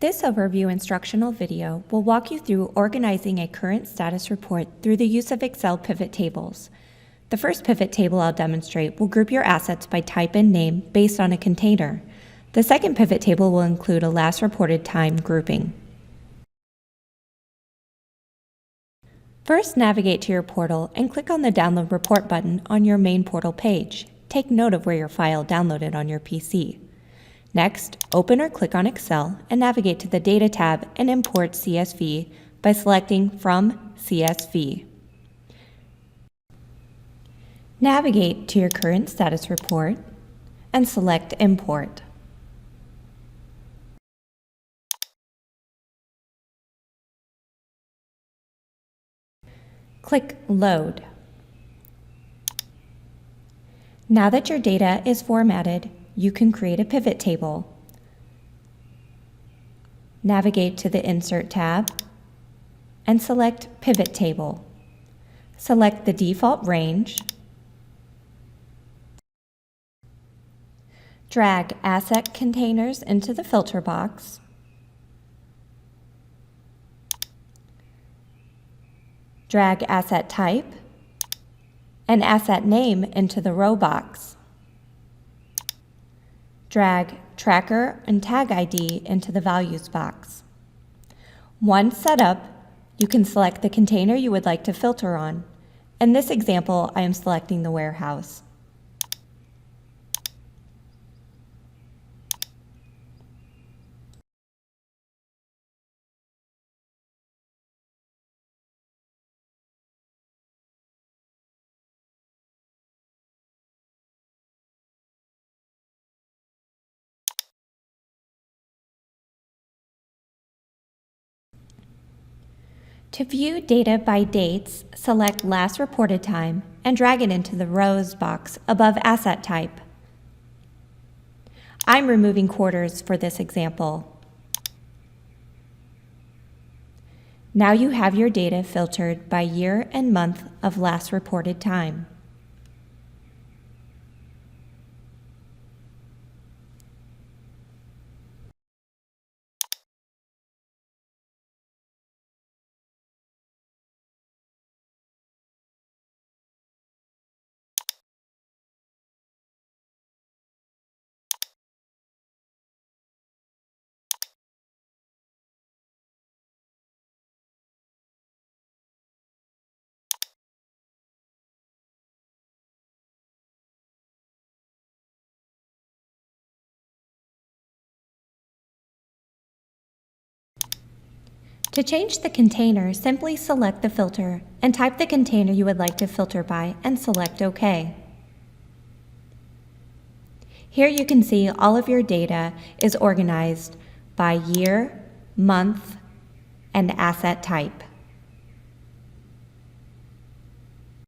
This overview instructional video will walk you through organizing a current status report through the use of Excel pivot tables. The first pivot table I'll demonstrate will group your assets by type and name based on a container. The second pivot table will include a last reported time grouping. First, navigate to your portal and click on the Download Report button on your main portal page. Take note of where your file downloaded on your PC. Next, open or click on Excel and navigate to the Data tab and import CSV by selecting from CSV. Navigate to your current status report and select Import. Click Load. Now that your data is formatted, you can create a pivot table. Navigate to the Insert tab and select Pivot Table. Select the default range. Drag asset containers into the filter box. Drag asset type and asset name into the row box. Drag tracker and tag ID into the values box. Once set up, you can select the container you would like to filter on. In this example, I am selecting the warehouse. To view data by dates, select Last Reported Time and drag it into the Rows box above Asset Type. I'm removing quarters for this example. Now you have your data filtered by year and month of last reported time. To change the container, simply select the filter and type the container you would like to filter by and select OK. Here you can see all of your data is organized by year, month, and asset type.